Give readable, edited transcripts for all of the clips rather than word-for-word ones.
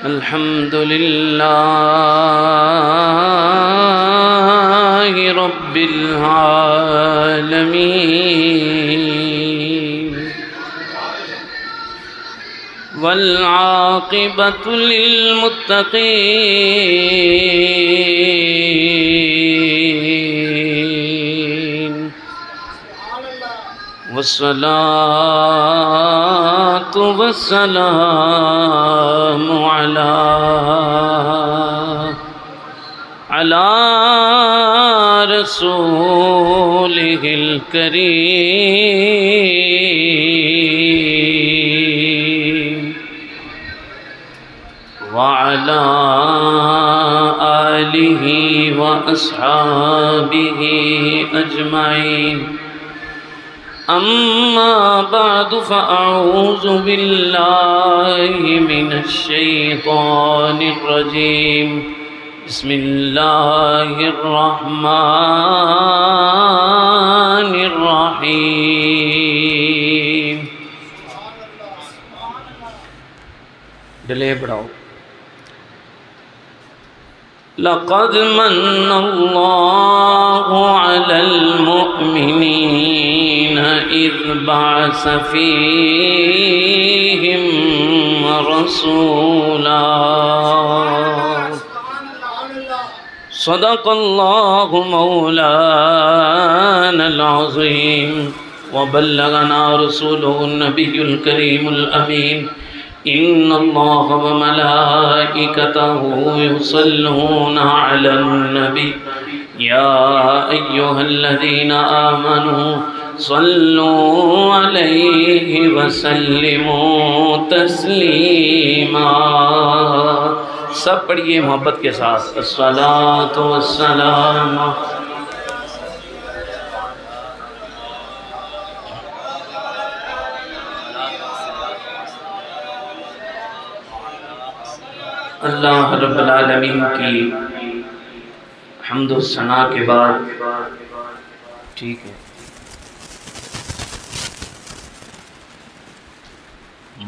الحمد لله رب العالمين والعاقبة للمتقين والصلاة والسلام على رسوله الكريم وعلى آله وأصحابه أجمعين أما بعد فأعوذ بالله من الشيطان الرجيم بسم الله الرحمن الرحيم ڈلے بڑھاؤ لقد من الله على المؤمنين إذ بعث فيهم رسولا صدق الله مولانا العظيم وبلغنا رسوله النبي الكريم الأمين إن الله وملائكته يصلون على النبي يا أيها الذين آمنوا صلوا عليه وسلموا تسلیما. سب پڑھیے محبت کے ساتھ الصلاۃ والسلام. اللہ رب العالمین کی حمد و ثنا کے بعد ٹھیک ہے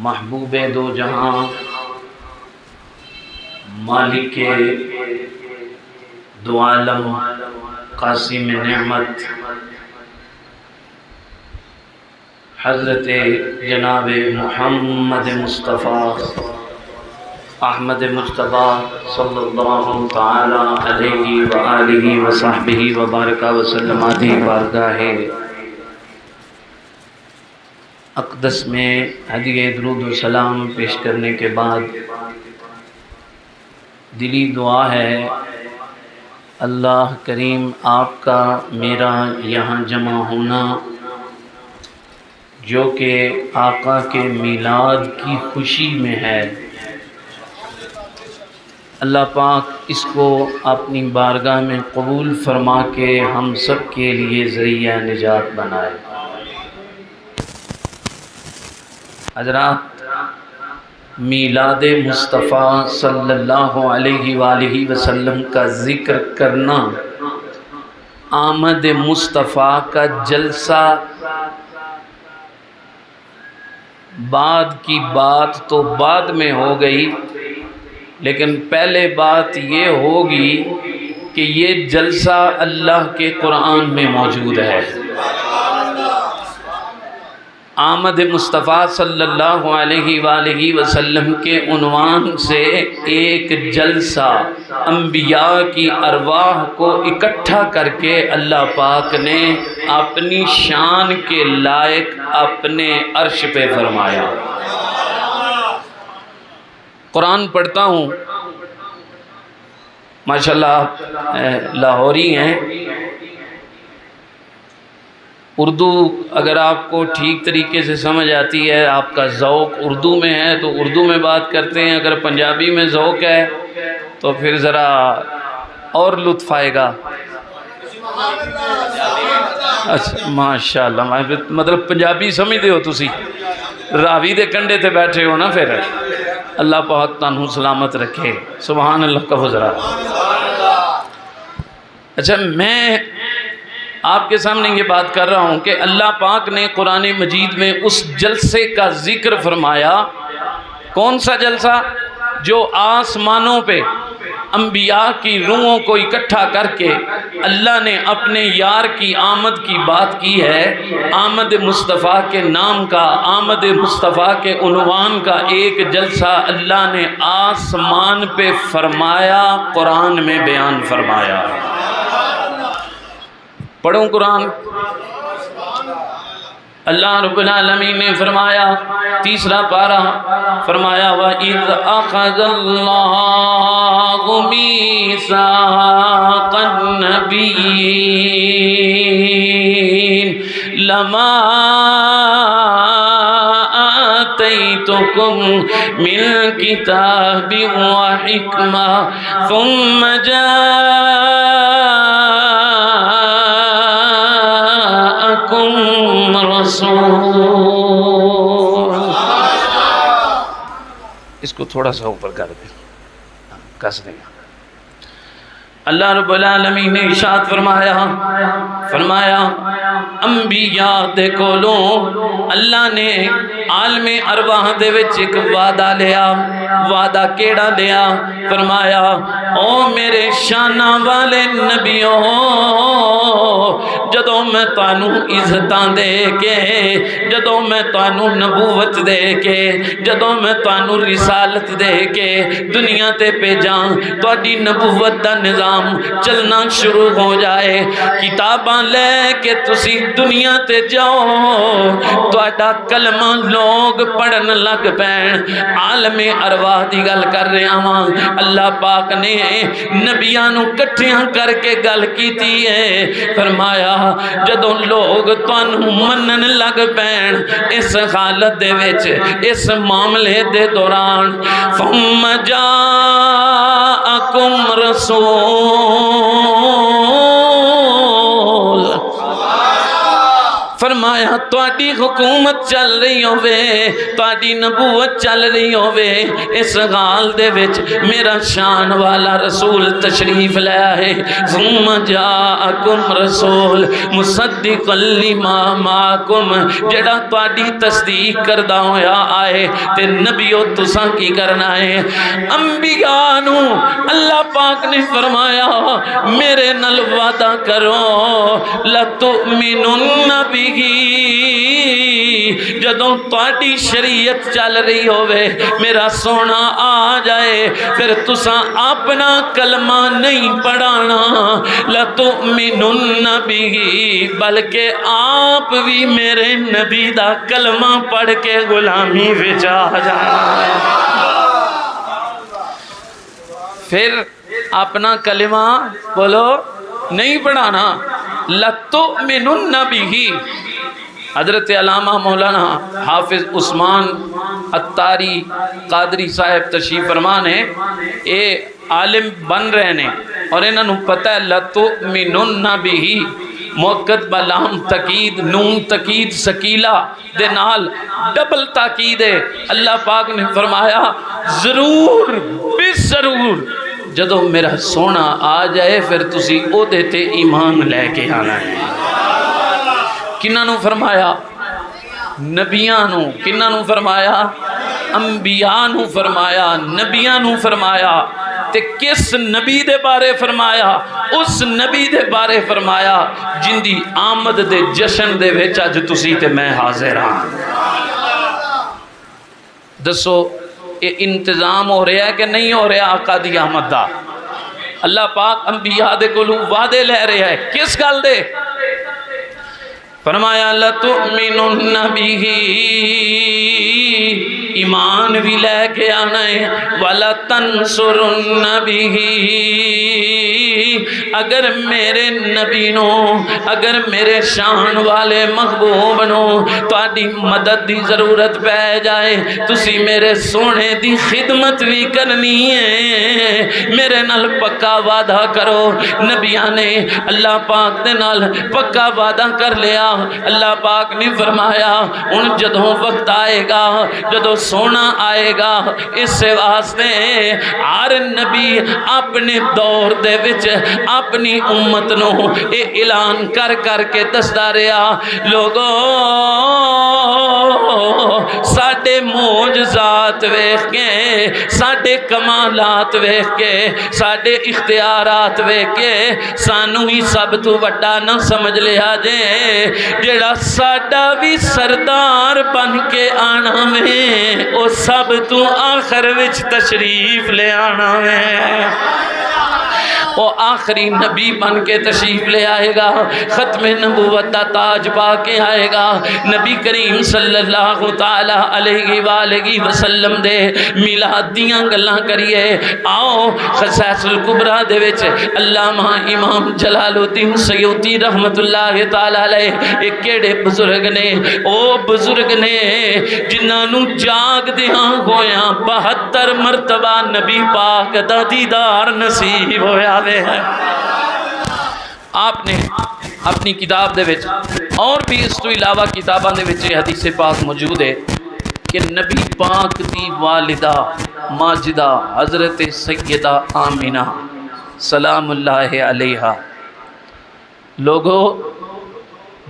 محبوب دو جہاں مالک دو عالم قاسم نعمت حضرت جناب محمد مصطفیٰ احمد مجتبیٰ صلی اللہ تعالی علیہ وآلہ وصحبہ وبارک وسلم کی بارگاہ اقدس میں ہدیہ درود و سلام پیش کرنے کے بعد دلی دعا ہے اللہ کریم آپ کا میرا یہاں جمع ہونا جو کہ آقا کے میلاد کی خوشی میں ہے، اللہ پاک اس کو اپنی بارگاہ میں قبول فرما کے ہم سب کے لیے ذریعہ نجات بنائے. حضرات، میلاد مصطفیٰ صلی اللہ علیہ وآلہ وسلم کا ذکر کرنا، آمد مصطفیٰ کا جلسہ، بعد کی بات تو بعد میں ہو گئی، لیکن پہلے بات یہ ہوگی کہ یہ جلسہ اللہ کے قرآن میں موجود ہے. آمد مصطفیٰ صلی اللہ علیہ وآلہ وسلم کے عنوان سے ایک جلسہ انبیاء کی ارواح کو اکٹھا کر کے اللہ پاک نے اپنی شان کے لائق اپنے عرش پہ فرمایا. قرآن پڑھتا ہوں، ماشاءاللہ لاہوری ہیں، اردو اگر آپ کو ٹھیک طریقے سے سمجھ آتی ہے، آپ کا ذوق اردو میں ہے تو اردو میں بات کرتے ہیں، اگر پنجابی میں ذوق ہے تو پھر ذرا اور لطف آئے گا. اچھا ماشاءاللہ، مطلب پنجابی سمجھتے ہو تسی، راوی دے کنڈے تے بیٹھے ہو نا. پھر اللہ پاک تانوں سلامت رکھے. سبحان اللہ کا ذرا. اچھا، میں آپ کے سامنے یہ بات کر رہا ہوں کہ اللہ پاک نے قرآن مجید میں اس جلسے کا ذکر فرمایا. کون سا جلسہ؟ جو آسمانوں پہ انبیاء کی روحوں کو اکٹھا کر کے اللہ نے اپنے یار کی آمد کی بات کی ہے، آمد مصطفیٰ کے نام کا، آمد مصطفیٰ کے عنوان کا ایک جلسہ اللہ نے آسمان پہ فرمایا، قرآن میں بیان فرمایا۔ پڑھوں قرآن۔ اللہ رب العالمین نے فرمایا، تیسرا پارہ فرمایا وَإِذْ أَخَذَ اللَّهُ مِيثَاقَ النَّبِيِّينَ لَمَا آتَيْتُكُم مِّن كِتَابٍ وَحِكْمَةٍ ثُمَّ جَاءَكُم رسول۔ اس کو تھوڑا سا اوپر کر دیں، کس دیں۔ اللہ رب العالمین نے ارشاد فرمایا انبیاء دے کولوں اللہ نے عالم ارواح دے وچ ایک وعدہ لیا۔ وعدہ کیڑا لیا؟ فرمایا او میرے شانہ والے نبیوں، جدوں میں تانوں عزتاں دے کے، جدوں میں تانوں نبوت دے کے، جدوں میں تانوں رسالت دے کے دنیا تے بھیجاں، تہاڈی نبوت دا نظام چلنا شروع ہو جائے، کتاباں لے کے تسی دنیا تے جاؤ، تہاڈا کلمہ لوگ پڑھن لگ پین۔ عالم ارواح دی گل کر رہا ہاں، اللہ پاک نے نبیاں نو کٹھیاں کر کے گل کیتی ہے۔ فرمایا جدوں لوگ تانوں منن لگ پین اس حالت دے وچ، اس معاملے دے دوران، ثم جاءکم رسول، فرمایا تواڈی حکومت چل رہی ہوے، تواڈی نبوت چل رہی ہوے، اس حال دے وچ میرا شان والا رسول تشریف لے آئے۔ ثم جاءکم رسول مصدقا لما معکم، جڑا تواڈی تصدیق کردا ہویا آئے۔ تے نبیو تساں کی کرنا ہے؟ انبیاء نو اللہ پاک نے فرمایا میرے نال وعدہ کرو لَتُؤْمِنُنَّ بِهِ، جدوں تواڈی شریعت چل رہی ہوے، میرا سونا آ جائے، پھر تساں اپنا کلمہ نہیں پڑھانا، لَتُؤْمِنُنَّ بِهِ، بلکہ آپ بھی میرے نبی دا کلمہ پڑھ کے غلامی وچ آ جانا۔ پھر اپنا کلمہ بولو نہیں پڑھانا، لَتُؤْمِنُنَّ بِهِ۔ حضرت علامہ مولانا حافظ عثمان اتاری قادری صاحب تشریف فرمان ہے، اے عالم بن رہے ہیں اور انہوں پتہ ہے لَتُؤْمِنُنَّ بِهِ موقت بلام تقید، نون تقید سکیلہ دے نال ڈبل تاکید ہے۔ اللہ پاک نے فرمایا ضرور بے ضرور جدو میرا سونا آ جائے پھر تسی او دیتے ایمان لے کے آنا ہے۔ کنہ نو فرمایا؟ نبیاں نو۔ کنہ نو فرمایا؟ انبیاء نو فرمایا، نبیاں نو فرمایا۔ تے کس نبی دے بارے فرمایا؟ اس نبی دے بارے فرمایا جن دی آمد دے جشن دے وچ اج تسی تے میں حاضر ہاں۔ دسو یہ انتظام ہو رہا ہے کہ نہیں ہو رہا آقا دی آمد دا؟ اللہ پاک انبیاء دے کولوں وعدے لے رہا ہے، کس گل دے؟ فرمایا لَتُؤْمِنُنَّ بِهِ، ایمان بھی لے کے آنا ہے، وَلَتَنْصُرُنَّ بِهِ، اگر میرے نبی نو، اگر میرے شان والے محبوب نو تواڈی مدد دی ضرورت پہ جائے، تسی میرے سونے دی خدمت بھی کرنی ہے، میرے نال پکا وعدہ کرو۔ نبیاں نے اللہ پاک دے نال پکا وعدہ کر لیا۔ اللہ پاک نے فرمایا ان جدوں وقت آئے گا، جدوں سونا آئے گا، اس سے واسطے ہر نبی اپنے دور دے وچ اپنی امت نو اے اعلان کر کر کے دسدا رہا، لوگو ساڈے معجزات قدرات ویکھ کے ساڈے کمالات ویکھ کے ساڈے اختیارات ویکھ کے سانو ہی سب تو وڈا نہ سمجھ لیا جے جڑا ساڈا بھی سردار بن کے آنا میں او سب تو آخر وچ تشریف لے آنا میں وہ آخری نبی بن کے تشریف لے آئے گا ختم نبوت دا تاج پا کے آئے گا نبی کریم صلی اللہ تعالی علیہ وآلہ وسلم دے میلاد دیاں گلاں کریے آؤ خصائص الکبریٰ دے وچ علامہ امام جلال الدین سیوطی رحمت اللہ تعالی علیہ ایک کیڑے بزرگ نے او بزرگ نے جنہاں نو جاگ دیاں ہویاں 72 مرتبہ نبی پاک دا دیدار نصیب ہویا ہے آپ نے اپنی کتاب دے وچ اور بھی اس تو علاوہ کتاباں دے وچ حدیث پاک موجود ہے کہ نبی پاک دی والدہ ماجدہ حضرت سیدہ آمینہ سلام اللہ علیہا لوگو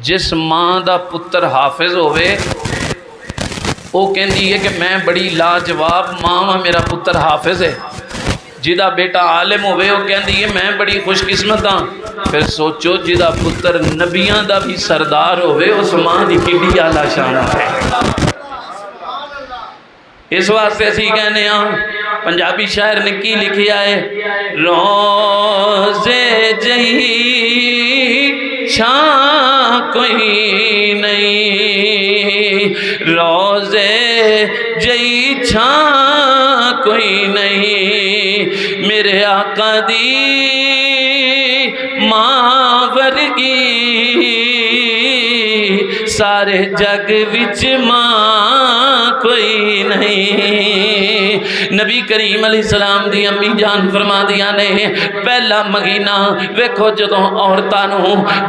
جس ماں دا پتر حافظ ہوئے وہ کہندی ہے کہ میں بڑی لاجواب ماں میرا پتر حافظ ہے جدا بیٹا عالم ہوئے وہ کہندی ہے میں بڑی خوش قسمت ہاں پھر سوچو جدا پتر نبیاں دا بھی سردار ہوئے اس ماں دی کڈی اعلیٰ شان ہے اس واسطے اسی کہنے ہاں پنجابی شاعر نے کی لکھیا ہے روزے جہی چھاں کوئی نہیں روزے جہی چھاں کوئی نہیں میرے آقا دی ماں ورگی سارے جگ وچ ماں کوئی نہیں نبی کریم علیہ السلام دی امی جان فرما دیا نے پہلا مہینہ ویکھو جدوں عورتاں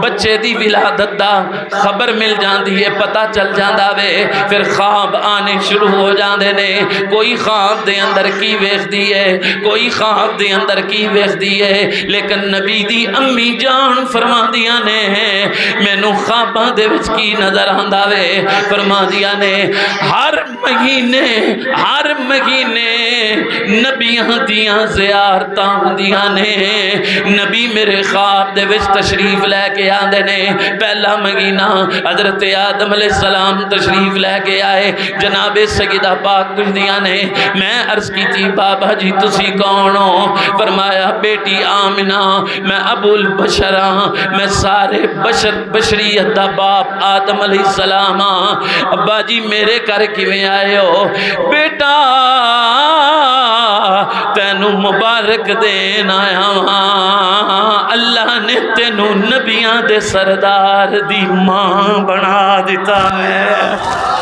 بچے دی ولادت دا خبر مل جاندی ہے پتہ چل جاندا وے پھر خواب آنے شروع ہو جاندے نے کوئی خواب دے اندر کی ویکھدی ہے کوئی خواب دے اندر کی ویکھدی ہے لیکن نبی دی امی جان فرما دیا نے مینوں خواباں دے وچ کی نظر آندا وے فرما دیا نے ہر مہینے نبیاں دیاں زیارتاں ہوندیاں نے نبی میرے خواب دے وچ تشریف لے کے آندے نے پہلا مہینہ حضرت آدم علیہ السلام تشریف لے کے آئے جناب سیدہ پاک پوچھدیاں نے میں عرض کی تھی بابا جی تسی کون ہو فرمایا بیٹی آمنہ میں ابو البشر ہاں میں سارے بشریت دا باپ آدم علیہ السلام ابا جی میرے گھر کیویں آئے ہو بیٹا تینوں مبارک دین آیا ہاں اللہ نے تینوں نبیاں دے سردار دی ماں بنا دیتا ہے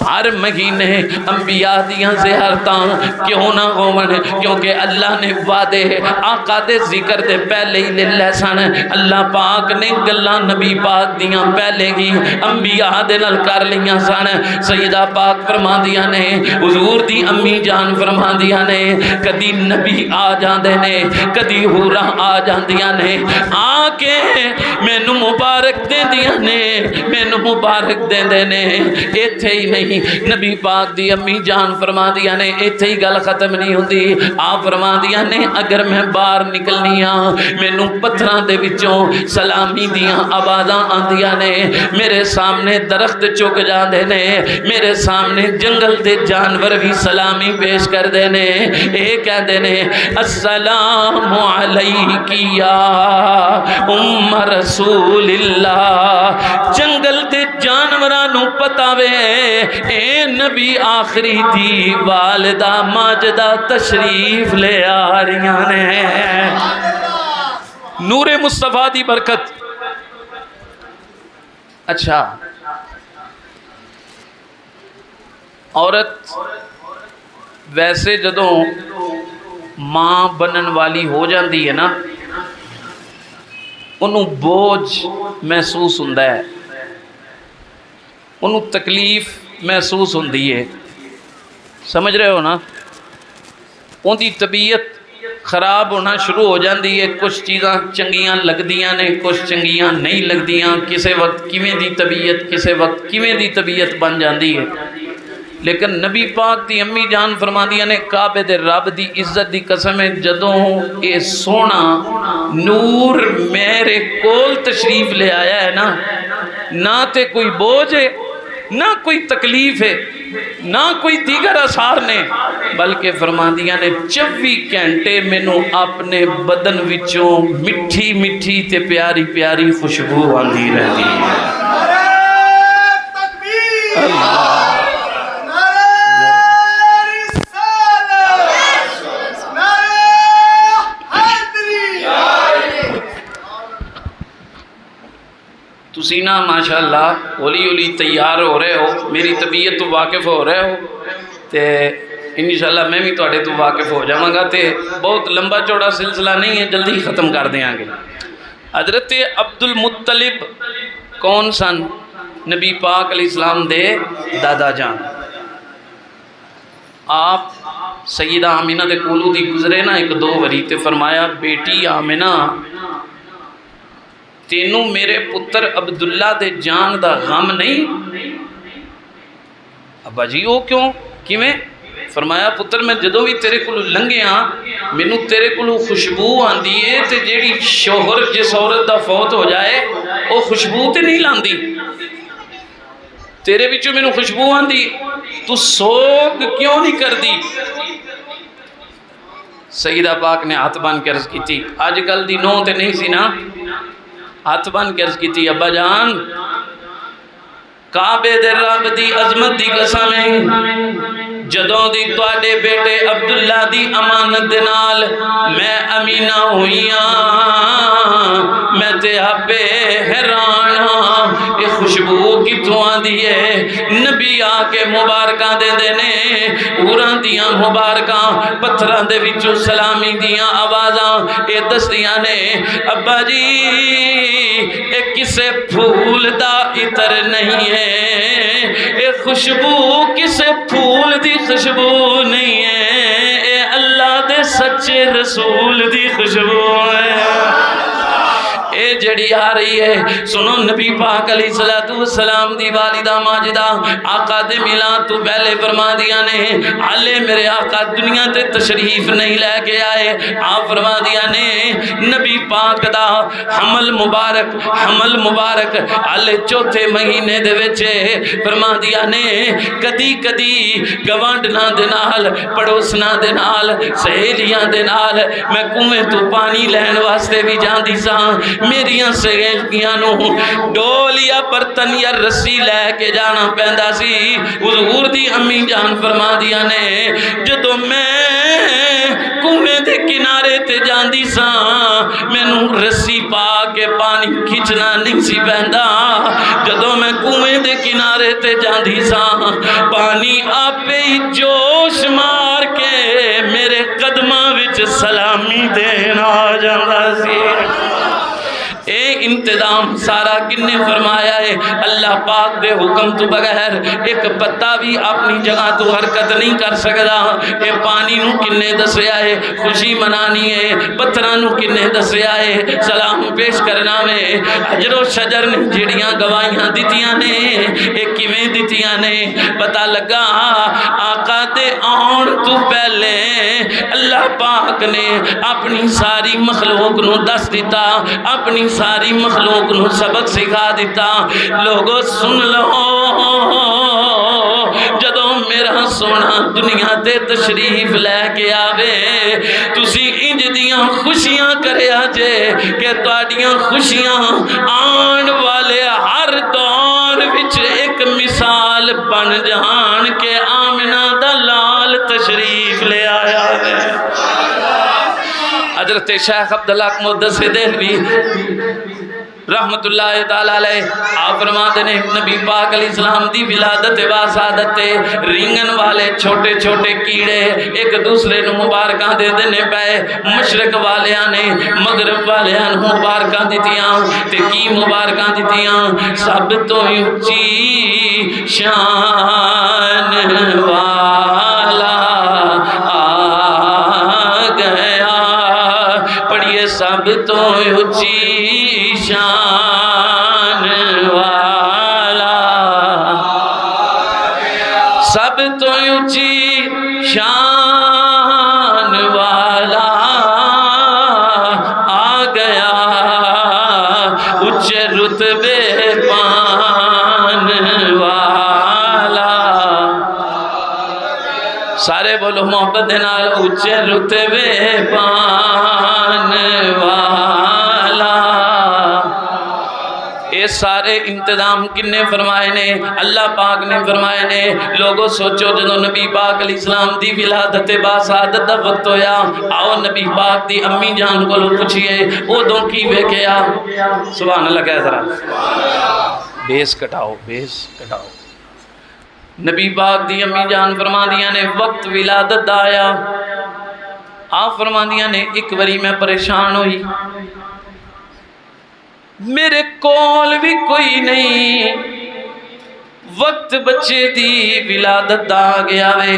ہر مہینے انبیاء دیاں زیارتاں کیوں نہ ہون کیونکہ اللہ نے وعدے آقا دے ذکر دے پہلے ہی لے لے سن اللہ پاک نے گلاں نبی پاک دیاں پہلے ہی انبیاء دے نال کر لیاں سن سیدہ پاک فرما دیاں نے حضور دی امی جان فرما دیاں نے کدی نبی آ جاندے نے کدی حوراں آ جاندیاں نے آ کے مینوں مبارک دیندیاں نے مینوں مبارک دیندے نے ایتھے ہی نہیں نبی پاک دی امی جان فرما دیا نے ایتھے ہی گل ختم نہیں ہوندی آپ فرما دیا نے اگر میں باہر نکلنی ہاں مینوں پتھراں دے وچوں سلامی دیاں آوازاں آندیاں نے میرے سامنے درخت چک جاندے نے میرے سامنے جنگل دے جانور بھی سلامی پیش کر دے نے اے کہندے نے السلام علیکی یا ام رسول اللہ جنگل دے جانوراں نو پتہ وے اے نبی آخری دی والدہ ماجدہ تشریف لے آ رہیاں نے نور مصطفیٰ دی برکت اچھا عورت ویسے جدوں ماں بنن والی ہو جاندی ہے نا انہوں بوجھ محسوس ہوندا ہے انہوں تکلیف محسوس ہوندی ہے سمجھ رہے ہو نا ان دی طبیعت خراب ہونا شروع ہو جاندی ہے کچھ چیزاں چنگیاں لگدیاں نے کچھ چنگیاں نہیں لگدیاں کسے وقت کیویں دی طبیعت کسے وقت کیویں دی طبیعت بن جاندی ہے لیکن نبی پاک دی امی جان فرماندیاں نے کعبے دے رب دی عزت دی قسم ہے جدوں اے سونا نور میرے کول تشریف لے آیا ہے نا، نہ تے کوئی بوجھ ہے نہ کوئی تکلیف ہے نہ کوئی دیگر آثار نے، بلکہ فرماندیاں نے 24 گھنٹے مینوں اپنے بدن وچوں مٹھی مٹھی تے پیاری پیاری خوشبو آندی رہتی ہے۔ اللہ تسی نا ماشاءاللہ ہولی ہولی تیار ہو رہے ہو، میری طبیعت تو واقف ہو رہے ہو تے انشاءاللہ میں بھی تواڈے تو واقف ہو جاواں گا تے بہت لمبا چوڑا سلسلہ نہیں ہے، جلدی ختم کر دیاں گے۔ حضرت عبد المطلب کون سن؟ نبی پاک علیہ السلام دے دادا جان۔ آپ سیدہ آمینہ دے کولو دی گزرے نا ایک دو وری تے فرمایا بیٹی آمینہ تینوں میرے پتر عبداللہ دے جان دا غم نہیں؟ ابا جی وہ کیوں کیویں؟ فرمایا پتر میں جدوں بھی تیرے کولو لنگے ہاں مینوں تیرے کولو خوشبو آندی ہے تے جیڑی شوہر جس عورت دا فوت ہو جائے وہ خوشبو تے نہیں لاندی، تیرے وچوں مینوں خوشبو آندی، تو سوگ کیوں نہیں کر دی؟ سیدہ پاک نے ہاتھ بن کے عرض کی تھی، آج کل دی نو تے نہیں سی نا، ہاتھ بن کے عرض کی تھی ابا جان کعبے دے رب دی عظمت دی قسم ہے جدوں دی تواڈے بیٹے عبداللہ دی امانت دے نال میں امینہ ہوئیاں میں تے آپے حیران ہاں یہ خوشبو کتوں آندی ہے؟ نبی آ کے مبارکاں دے دینے اوراں دیاں مبارکاں پتھراں دے وچوں سلامی دیاں آوازاں اے دستیاں نے ابا جی اے کسے پھول دا عطر نہیں ہے، اے خوشبو کسے پھول دی خوشبو نہیں ہے، اے اللہ دے سچے رسول دی خوشبو ہے۔ اے جڑی آ رہی ہے سنو نبی پاک علیہ السلام دی والدہ ماجدہ آقا دے میلاد تو پہلے فرما دیا نے حالے میرے آقا دنیا تے تشریف نہیں لے کے آئے، آپ فرما دیا نے نبی پاک دا حمل مبارک حالے چوتھے مہینے دے وچے فرما دیا نے کدی کدی گوانڈنا دے نال پڑوسنا دے نال سہیلیاں دے نال میں کنویں تو پانی لین واسطے بھی جاندی ساں، میریاں سہیلیاں نو ڈول یا برتن یا رسی لے کے جانا پیندا سی۔ حضور دی امی جان فرما دیا نے جدوں میں کنویں دے کنارے تے جاندی ساں مینوں رسی پا کے پانی کھچنا نہیں سی پیندا، جدوں میں کنویں دے کنارے تے جاندی ساں پانی آپے ہی جوش مار کے میرے قدماں وچ سلامی دین آ جاندا سی۔ اے انتظام سارا کنے فرمایا ہے؟ اللہ پاک دے حکم تو بغیر ایک پتا بھی اپنی جگہ تو حرکت نہیں کر سکتا۔ اے پانی نو کنے دسیا ہے خوشی منانی ہے، پتھراں نو کنے دسیا ہے سلام پیش کرنا میں، حجر و شجر نے جڑیاں گواہیاں دتیاں نے اے کیویں دتیاں نے پتہ لگا آقا دے آن تو پہلے اللہ پاک نے اپنی ساری مخلوق نو دس دیتا، اپنی ساری مخلوق نو سبق سکھا دیتا۔ لوگو سن لو جدوں میرا سونا دنیا تے تشریف لے کے آوے تسی انج دیاں خوشیاں کریا جے کہ تواڈیاں خوشیاں آن والے ہر دور وچ ایک مثال بن جان کہ آمنہ دا لال تشریف لے آیا ہے۔ حضرت شیخ عبداللہ مقدس دہلوی رحمت اللہ تعالیٰ علیہ آپ فرماتے ہیں نبی پاک علیہ السلام دی ولادت واسادت رینگن والے چھوٹے چھوٹے کیڑے ایک دوسرے نو مبارکاں دے دینے پے، مشرق والیاں نے مغرب والیاں نو مبارکاں دیتیاں تے کی مبارکاں دیتیاں سب تو اونچی شان والا آ گیا، پڑھیے سب تو اونچی شان والا سب اونچی شان والا آ گیا، اونچے رتبے پان والا، سارے بولو محبت دے نال، اونچے رتبے پان والا۔ یہ سارے انتظام کنے فرمائے نے؟ اللہ پاک نے فرمائے نے۔ لوگوں سوچو جدو نبی پاک علیہ السلام دی ولادت با سعادت دا وقت ہویا، آؤ نبی پاک دی امی جان کو لو پوچھئے ادوں کی ویکھیا؟ سبحان اللہ کہہ ذرا، بیس کٹاؤ، بیس کٹاؤ۔ نبی پاک دی امی جان فرما دیا نے وقت ولادت دا آیا، آپ فرما دیا نے ایک وری میں پریشان ہوئی، میرے کول بھی کوئی نہیں، وقت بچے دی ولادت دا آ گیا وے،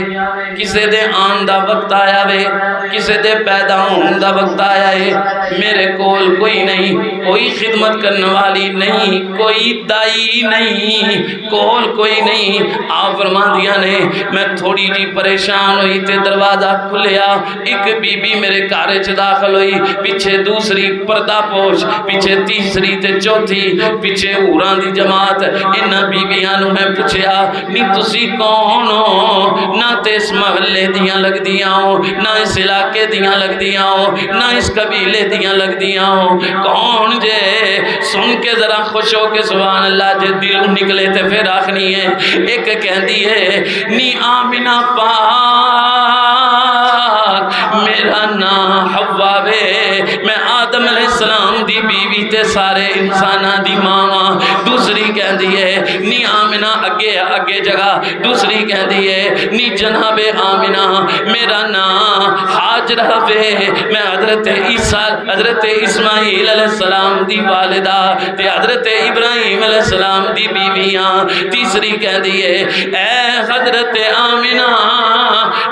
کسے دے آن دا وقت آیا وے، کسے دے پیدا ہون دا وقت آیا ہے، میرے کول کوئی نہیں، کوئی خدمت کرنے والی نہیں، کوئی دائی نہیں، کول کوئی نہیں۔ آپ فرما دیا نے میں تھوڑی جی پریشان ہوئی تے دروازہ کھلیا، ایک بی بی میرے کارے چ داخل ہوئی، پیچھے دوسری پردہ پوش، پیچھے تیسری تے چوتھی، پیچھے اوران دی جماعت، انہاں بی بیاں نو میں پوچھیا نی تسی کون ہو؟ نہ تے اس محلے دیاں لگ دیاں ہو، نہ اس علاقے دیاں لگ دیاں ہو، نہ اس قبیلے دیاں لگ دیاں ہو، کون جے؟ سن کے ذرا خوش ہو کے سبحان اللہ جے دل نکلے تے پھر آخنی ہے۔ ایک کہندی ہے نی آمنہ پاک میرا نام حوا وے، میں آدم علیہ السلام دی بیوی تے سارے انسانہ دی ماما۔ دوسری کہندی ہے نی آمنہ اگے جگہ، دوسری کہندی ہے نی جناب آمنہ میرا نام حاجرہ وے، میں حضرت عیسیٰ حضرت اسماعیل علیہ السلام دی والدہ تے حضرت ابراہیم علیہ السلام دی بیویاں۔ تیسری کہندی ہے اے حضرت آمنہ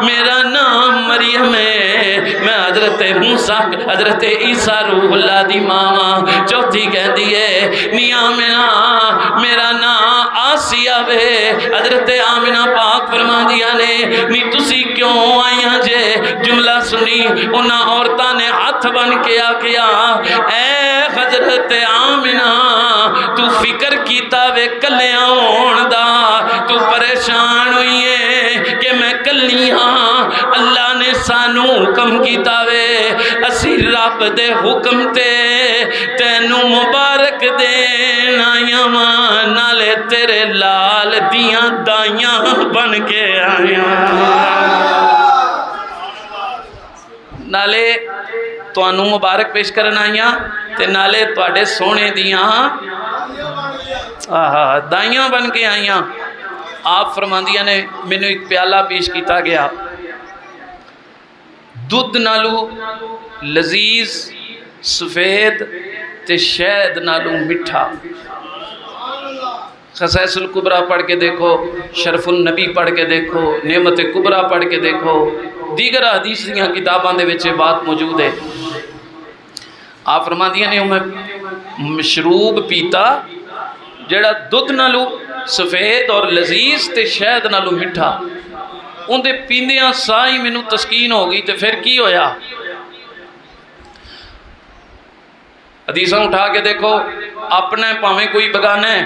میرا نام مریم ہے، میں حضرت موسیٰ حضرت عیسیٰ روح اللہ دی ماما۔ چوتھی کہندی ہے نی آمنہ میرا نام آسیہ وے، حضرت آمنہ پاک فرما دیا نے نی تسی کیوں آئیاں جے؟ جملہ سنی انہاں عورتاں نے ہاتھ بن کے آکیا اے حضرت آمنہ تو فکر کیتا وے کلیاں ہون دا، تو پریشان ہوئی ہے کہ میں کلی ہاں، اللہ نے سانو حکم کیتا وے اسی رب دے حکم تے تینوں مبارک دین آیاں ماں، نالے تیرے لال دیاں دائیاں بن کے آیاں، نالے توانوں مبارک پیش کرنا آیاں تے نالے تواڈے سونے دیاں دائیاں بن کے آئیاں۔ آپ فرماندیاں نے مینوں ایک پیالہ پیش کیتا گیا، دودھ نالو لذیذ سفید تے شہد نالو مٹھا۔ خصائص الکبریٰ پڑھ کے دیکھو، شرف النبی پڑھ کے دیکھو، نعمت کبریٰ پڑھ کے دیکھو، دیگر حدیث دیاں کتاباں دے وچ بات موجود ہے۔ آپ فرماندیاں نے میں مشروب پیتا جڑا دودھ نالو سفید اور لذیذ تے شہد نالو مٹھا، اندے پیندیاں سائی مینوں تسکین ہو گئی تے پھر کی ہویا؟ حدیثاں اٹھا کے دیکھو، اپنے پاویں کوئی بگانا ہے،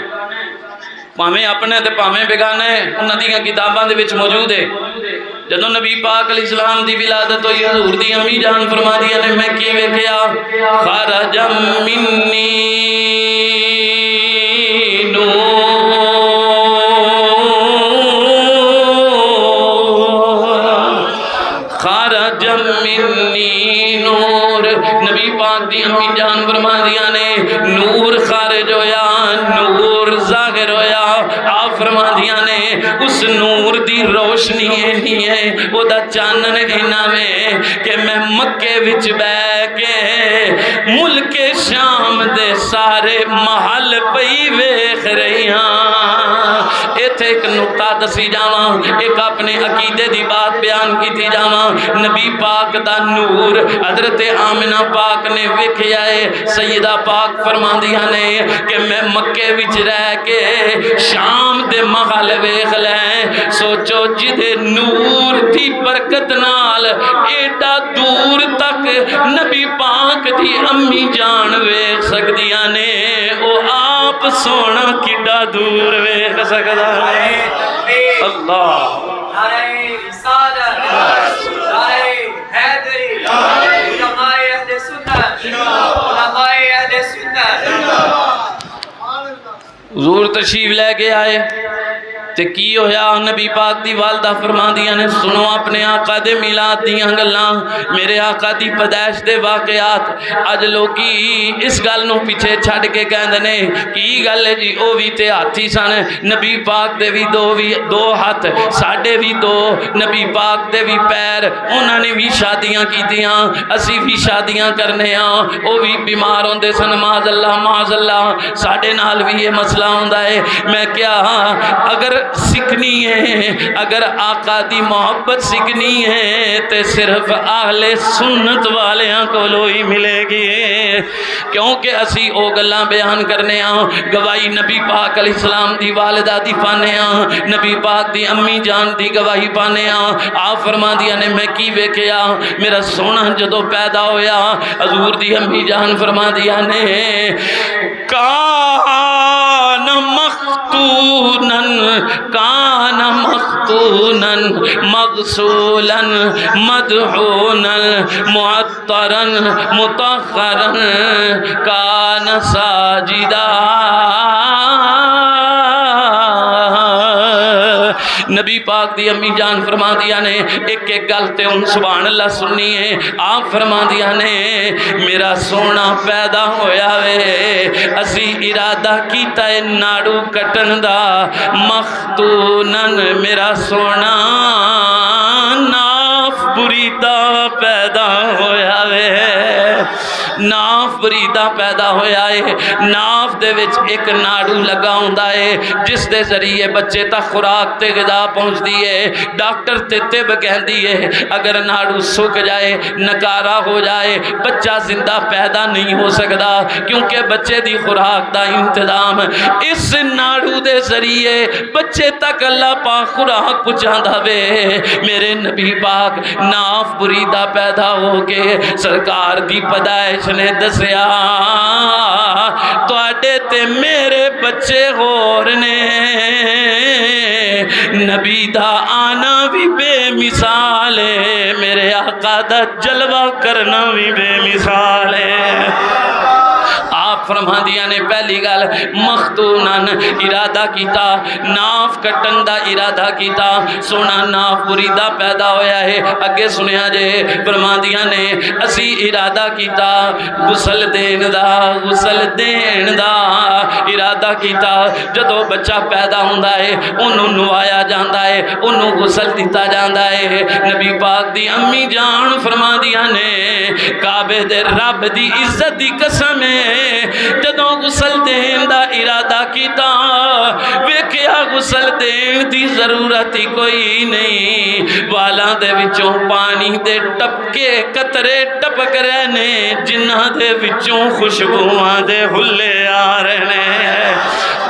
پاویں اپنے تے پاویں بگانا ہے، انہاں دیاں کتاباں دے وچ موجود ہے۔ جدوں نبی پاک علیہ السلام دی ولادت ہوئی، حضور دی امی جان فرما دیا نے میں کی ویکھیا؟ خرج منی خرج منی نور، نبی پاک دی امی جان فرما دیا نے نور خارج ہویا، نور ظاہر ہویا۔ آپ فرما دیا نے اس نور دی روشنی اینی ہے، وہ دا چانن اینا میں کہ میں مکے وچ بے کے ملک شام دے سارے محل پئی ویکھ رہی ہاں۔ اے ایتھے ایک نقطہ دسی جاواں، ایک اپنے عقیدے دی بات بیان کیتی جاواں۔ نبی پاک دا نور حضرت آمنہ پاک نے ویکھیا ہے۔ سیدہ پاک فرماندیاں نے کہ میں مکے وچ رہ کے شام دے محل ویکھ لیں، سوچو جدے نور دی برکت نال ایڈا دور تک نبی پاک دی امی جان ویکھ سکدیاں نے، او آپ سونا کڈا دور ویکھ سکدا ہے۔ اللہ حضور تشریف لے کے آئے تے کی ہویا؟ نبی پاک دی والدہ فرماندیاں نے سنو اپنے آقا دے میلاد دیاں گلاں، میرے آقا دی پیدائش دے واقعات۔ اج لوگی اس گل نو پیچھے چھڈ کے کہندے نے کی گل ہے جی، او وی تے ہاتھی سن، نبی پاک دے وی دو ہاتھ، ساڈے وی دو، نبی پاک دے وی پیر، انہاں نے وی شادیاں کیتیاں، اسی وی شادیاں کرنے ہاں، او وی بیمار ہوندے سن، معاذ اللہ ساڈے نال وی یہ مسئلہ ہوندا ہے۔ میں کیا اگر سکھنی ہے، اگر آقا دی محبت سکھنی ہے تے صرف اہل سنت والیاں کولوں ہی ملے گی، کیونکہ اسی او گلاں بیان کرنے ہاں، گواہی نبی پاک علیہ السلام دی والدہ دی پانے ہاں، نبی پاک دی امی جان دی گواہی پانے ہاں۔ آپ فرماندیاں نے میں کی ویکھیا؟ میرا سونا جدو پیدا ہویا، حضور دی امی جان فرماندیاں نے کان مختوناً مغسولاً مدحوناً معطراً مطہراً کان ساجداً۔ نبی پاک دی امی جان فرما دیا نے ایک ایک گل تے ان سبحان اللہ سننی ہے۔ آپ فرما دیا نے میرا سونا پیدا ہویا وے، اسی ارادہ کیتا ہے ناڑو کٹن دا، مختونن میرا سونا ناف بریدہ پیدا ہویا وے، ناف بریدہ پیدا ہویا ہے۔ ناف دے وچ ایک ناڑو لگا ہوندا ہے جس دے ذریعے بچے تک خوراک تے غذا پہنچ دیئے۔ ڈاکٹر تے طب کہندی ہے اگر ناڑو سک جائے، نکارا ہو جائے، بچہ زندہ پیدا نہیں ہو سکتا، کیونکہ بچے دی خوراک دا انتظام اس ناڑو دے ذریعے بچے تک اللہ پاک خوراک پہنچاندا وے۔ میرے نبی پاک ناف بریدہ پیدا ہو کے سرکار دی پیدائش نے دسیا تواڈے تے میرے بچے ہور نے، نبی دا آنا بھی بے مثال ہے، میرے آقا دا جلوہ کرنا بھی بے مثال ہے۔ آپ فرما دیا نے پہلی گل مختونن ارادہ کیتا، ناف کٹن دا ارادہ کیتا، سونا ناف بریدہ پیدا ہویا ہے۔ اگے سنیا جے فرما دیا نے اسی ارادہ کیتا غسل دین دا ارادہ کیتا، جدو بچہ پیدا ہوندا ہے انہوں نوایا جاندا ہے، انہوں غسل دیتا جاندا ہے۔ نبی پاک دی امی جان فرما دیا نے کعبے دے رب دی عزت دی قسم ہے جدوں غسل دین دا ارادہ کیتا، ویکھیا غسل دین دی ضرورت ہی کوئی نہیں، والاں دے وچوں پانی دے ٹپکے قطرے ٹپک رہے نے جنہاں دے وچوں خوشبوواں دے حلے آ رہے نے۔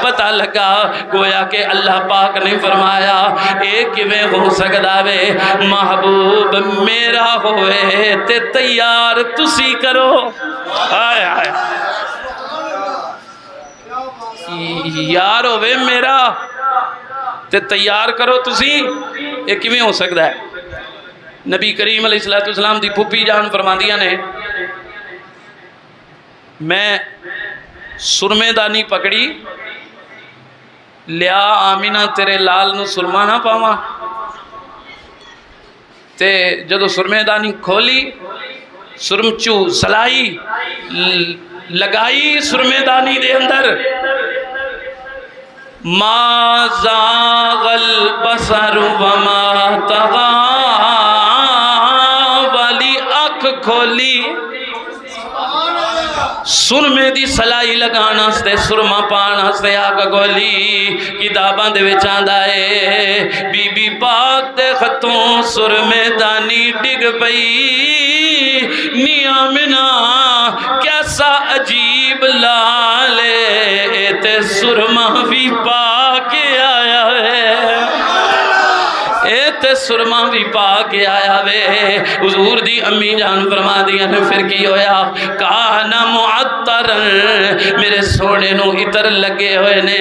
پتہ لگا گویا کہ اللہ پاک نے فرمایا اے کیویں ہو سکدا وے، محبوب میرا ہوئے تے تیار تسی کرو، آئے آئے یار ہوئے میرا تے تیار کرو تسی، یہ کیویں ہو سکتا ہے؟ نبی کریم علیہ السلام دی پھوپھی جان فرماندیاں نے میں سرمے دانی پکڑی لیا آمینہ تیرے لال نو سرما نہ پاواں، تے جدو سرمے دانی کھولی سرمچو سلائی لگائی سرمے دانی دے اندر، ما زاغ البصر وما طغى، والی اکھ کھولی سرمے دی سلائی لگانا ہستے سرما پان ہستے آقا گولی کتاباں دے وچ آندا ہے بی بی پاک دے خطوں سرمے دانی ڈگ پئی نی آمنہ کیسا عجیب لالے تے سرما بھی پا کے آیا ہے تے سرما بھی پا کے آیا وے حضور دی امی جان فرما دیا نے پھر کی ہویا کانا معطرن میرے سونے نو عطر لگے ہوئے نے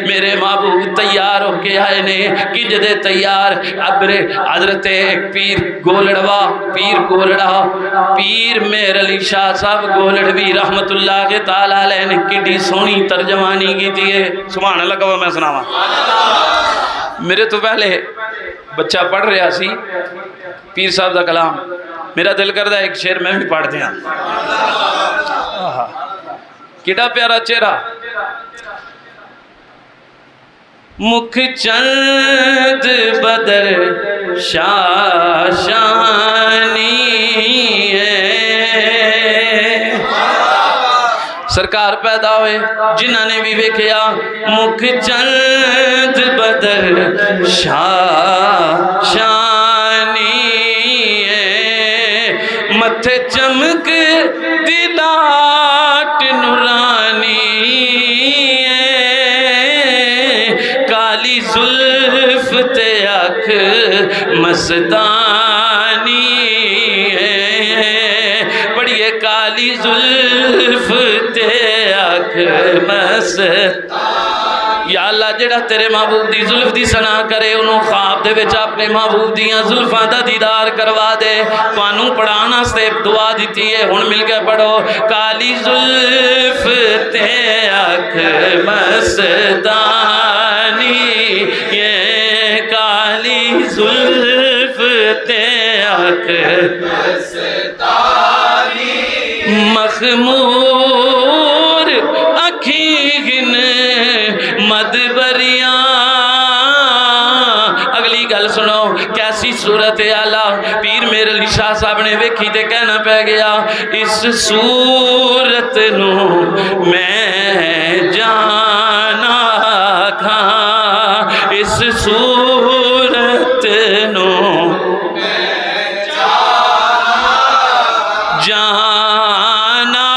میرے محبوب تیار ہو کے آئے نے کہ جدے تیار حضرت پیر گولڑوا پیر گولڑا پیر مہر علی شاہ صاحب گولڑوی رحمت اللہ کے تعالیٰ علیہ نے کڈی سونی ترجمانی کی دیئے سبحان اللہ کہو میں سناواں میرے تو پہلے بچہ پڑھ رہا سی پیر صاحب دا کلام میرا دل کردہ ایک شعر میں بھی پڑھ دیا کیڑا پیارا چہرہ مکھ چند بدر شاشانی ہے سرکار پیدا ہوئے جنہاں نے بھی ویکھیا مکھ چند بدر شاشانی ہے متھے چمک دلاٹ نورانی ہے کالی زلف تے اکھ مستانی ہے بڑی کالی زلف یا اللہ جڑا تیرے محبوب دی زلف دی سنا کرے انہوں خواب دے وچ اپنے محبوب دیاں زلفاں دا دیدار کروا دے پانوں پڑھانا سے دعا دیتی ہے ہن مل کے پڑھو کالی زلف تے اکھ مستانی یہ کالی زلف تے اکھ مستانی مخمور مدبریاں اگلی گل سنو کیسی صورت اعلیٰ پیر مہر علی شاہ صاحب نے ویکھی تے کہنا پہ گیا اس صورت نو میں جانا کھاں اس صورت نو جانا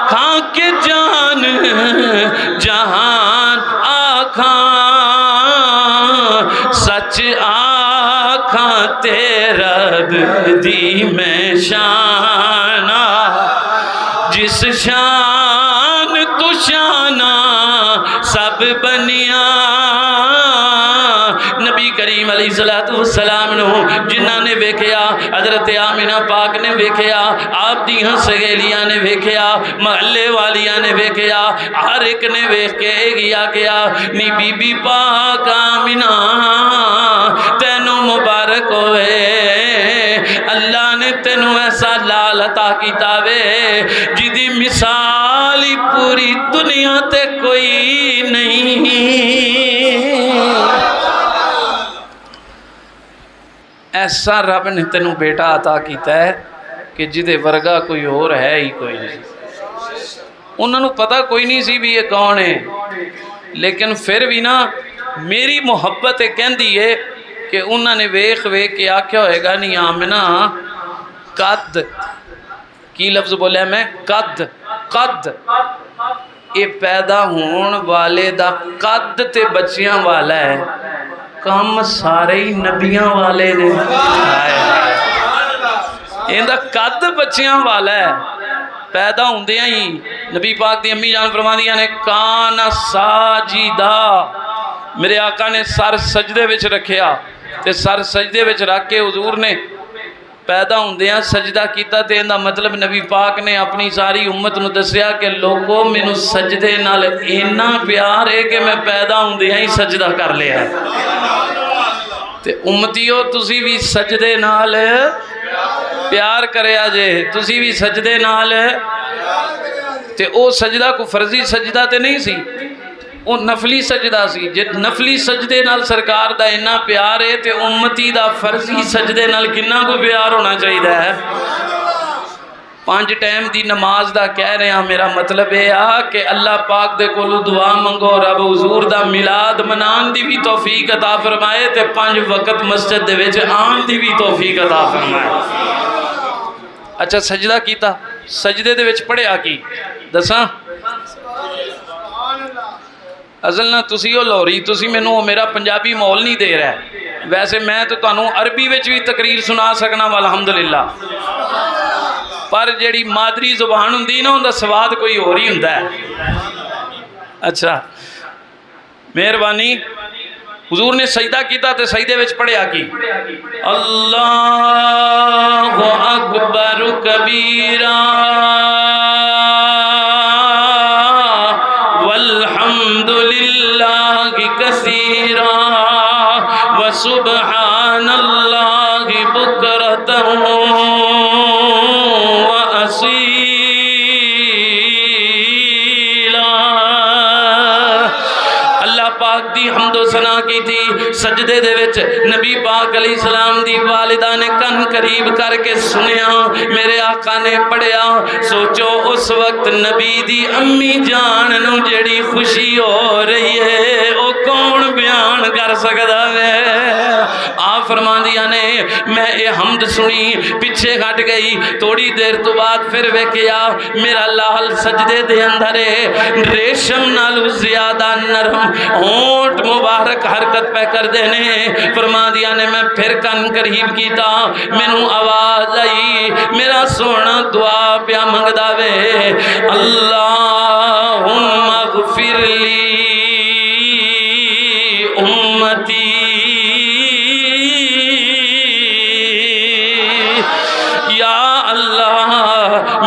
کھاں کے جان جہان آکھاں سچ آکھاں تیرا دی میں شانہ جس شان تو شانہ سب بنیاں نبی کریم علیہ السلام نو جنہاں نے ویکھیا حضرت آمینہ پاک نے ویکھیا آپ دیاں سگیلیاں نے ویکھیا محلے والیاں نے ویکھیا ہر ایک نے ویکھ کے گیا کیا نی بی بی پاک آمینہ تینوں مبارک ہوئے اللہ نے تینوں ایسا لال عطا کیتا وے جدی مثالی پوری دنیا تے کوئی نہیں ایسا رب نے تینوں بیٹا عطا کیتا ہے کہ جدے ورگا کوئی اور ہے ہی کوئی نہیں انہوں نے پتہ کوئی نہیں سی بھی یہ کون ہے لیکن پھر بھی نا میری محبت کہندی ہے کہ انہوں نے ویکھ کے آکھیا ہوئے گا نہیں آمنہ قد کی لفظ بولے میں قد یہ پیدا ہون والے دا قد تے بچیاں والا ہے کم سارے ہی نبیاں والے نے ان دا قد بچیاں والا ہے پیدا ہوندیاں ہی نبی پاک دی امی جان فرماندیاں نے کانا ساجدہ میرے آقا نے سر سجدے وچ رکھیا تے سر سجدے وچ رکھ کے حضور نے پیدا ہوندیاں سجدہ کیتا تے ان دا مطلب نبی پاک نے اپنی ساری امت نو دسیا کہ لوگوں مینوں سجدے نال اینا پیار ہے کہ میں پیدا ہوندیاں ہی سجدہ کر لیا ہے تے امتیو تسی بھی سجدے نال پیار کرے آجے تسی بھی سجدے نال تے او سجدہ کو فرضی سجدہ تے نہیں سی وہ نفلی سجدہ سی جے نفلی سجدے نال سرکار دا اینا پیار ہے تے امتی دا فرضی سجدے نال کنہ کو پیار ہونا چاہیے ہے 5 ٹائم دی نماز دا کہہ رہے ہیں، میرا مطلب یہ آ کہ اللہ پاک دے کولو دعا منگو رب حضور دا میلاد منان دی بھی توفیق عطا فرمائے تے 5 وقت مسجد دے وچ آن دی بھی توفیق عطا فرمائے۔ اچھا سجدہ کیتا، سجدے دے وچ پڑھیا کی دساں؟ اصل نہ تسی ہو لوری، تسی مینوں میرا پنجابی مول نہیں دے رہا ہے، ویسے میں تو تانوں عربی وچ بھی تقریر سنا سکنا والحمدللہ، پر جیڑی مادری زبان ہوندی نا اوندا سواد کوئی اور ہی ہوندا ہے۔ اچھا مہربانی، حضور نے سجدہ کیتا تے سجدے وچ پڑھیا کی اللہ اکبر کبیرا والحمد للہ کثیرا وسبحان اللہ بکرۃ دی حمد و ثنا کی تھی۔ سجدے دے وچ نبی پاک علیہ السلام دی والدہ نے کن قریب کر کے سنیا، میرے آقا نے پڑھیا۔ سوچو اس وقت نبی دی امی جان نو جڑی خوشی ہو رہی ہے او کون بیان کر سکدا ہے؟ آپ فرماندیاں نے میں اے حمد سنی، پیچھے ہٹ گئی، تھوڑی دیر تو بعد پھر ویکھیا میرا لال سجدے دے اندر ہے، ریشم نالو زیادہ نرم ہونٹ مبارک حرکت پہ کر دینے۔ فرما دیا نے میں پھر کن قریب کیتا، مینوں آواز آئی میرا سونا دعا پیا منگدا وے اللہم اغفر لی امتی یا اللہ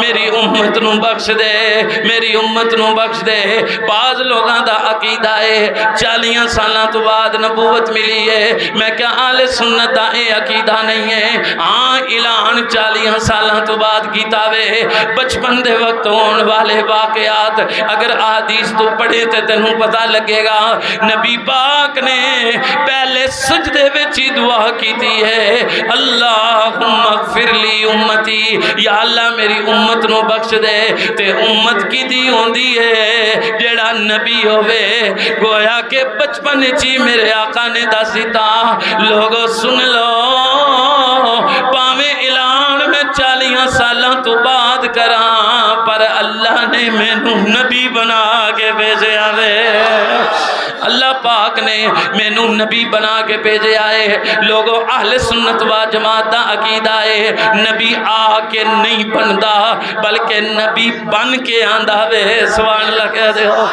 میری امت نو بخش دے، میری امت نو بخش دے۔ بعض لوگاں دا عقیدہ ہے 40 سالاں تو بعد نبوت ملی ہے، میں کیا اہل سنت دا اے عقیدہ نہیں ہے؟ ہاں اعلان 40 سالاں تو بعد کیتا وے، بچپن دے وقت ہون والے واقعات اگر احادیث تو پڑھے تے تینوں پتہ لگے گا۔ نبی پاک نے پہلے سجدے وچ ہی دعا کیتی ہے اللہم اغفر لی امتی، یا اللہ میری امت نو بخش دے۔ تے امت کی دی ہوندی ہے جیڑا نبی ہوئے، گویا کہ بچپن چی میرے آقا نے دس دیتا لوگو سن لو پاویں اعلان میں 40 سالاں تو بعد کراں پر اللہ نے مینوں نبی بنا کے بھیجیا وے، اللہ پاک نے مینوں نبی بنا کے بھیجے آئے۔ لوگو اہل سنت و جماعت دا عقیدہ ہے نبی آ کے نہیں بندا بلکہ نبی بن کے آندا وے، سبحان اللہ کہہ دے ہو،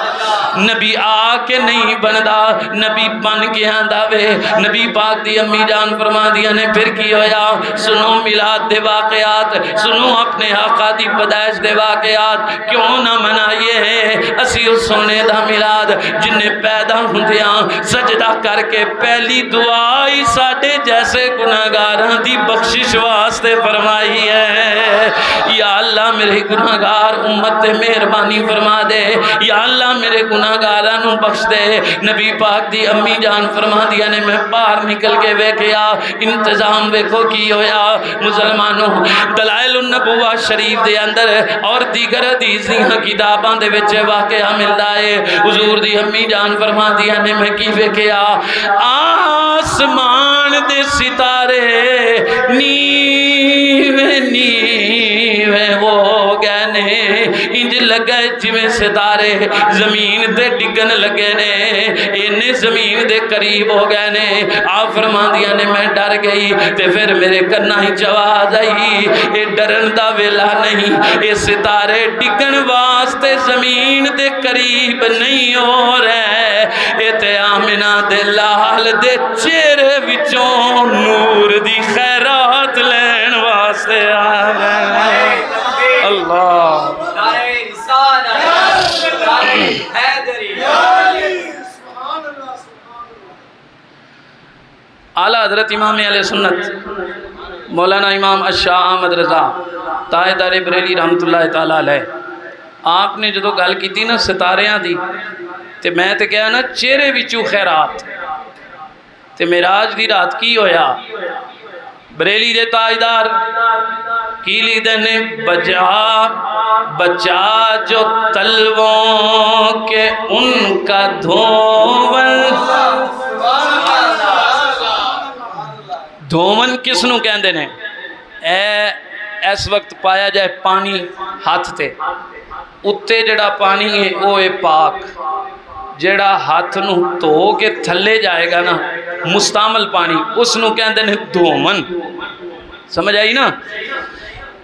نبی آ کے نہیں بندا نبی بن کے آندا وے۔ نبی پاک دی امی جان فرما دیا نے پھر کی ہویا، سنو میلاد دے واقعات، سنو اپنے آقا دی پیدائش دے واقعات، کیوں نہ منائیے ہیں اسی اس سونے دا میلاد جن نے پیدا ہوندیاں سجدہ کر کے پہلی دعائی ساڑھے جیسے گناہگاراں دی بخشش واسطے فرمائی ہے، یا اللہ میرے گناہگار امت تے مہربانی فرما دے، یا اللہ میرے گناہگاراں نو بخش دے۔ نبی پاک دی امی جان فرما دیا نے میں باہر نکل کے ویکھیا، انتظام ویکھو کی ہویا مسلمانوں، دلائل النبوہ شریف دے اندر اور دیگر حدیث دیاں کتاباں دے وچ واقعہ ملدا ہے۔ حضور دی امی جان فرما دیا نے میں کی ویکھیا آسمان دے ستارے نیوے نیوے ہو گئے نے، انج لگے جویں ستارے زمین تے ڈگن لگے نے، اینے زمین دے قریب ہو گئے نے۔ آپ فرما دیا نے میں ڈر گئی تے پھر میرے کنا ہی آواز آئی اے ڈرن دا ویلا نہیں، اے ستارے ڈگن واسطے زمین دے قریب نہیں ہو رہے، اے تے آمنہ دے لال دے چہرے وچوں نور دی خیرات لین واسطے آ گئے۔ اللہ اعلیٰ حضرت امام علیہ سنت مولانا امام الشاہ احمد رضا تاجدار بریلی رحمت اللہ تعالیٰ علیہ، آپ نے جدو گل کی تھی نا ستاریاں دی تے میں تے کہا نا چہرے وچوں خیرات تے معراج دی رات کی ہویا، بریلی دے تاجدار کی لکھتے نے بچا جو تلووں کے ان کا دھوون کس نو کہندے نے؟ اس وقت پایا جائے پانی ہاتھ تے اتے جڑا پانی ہے وہ ہے پاک، جڑا ہاتھ نو دھو کے تھلے جائے گا نا مستعمل پانی، اس نو کہندے نے دھوون۔ سمجھ آئی نا؟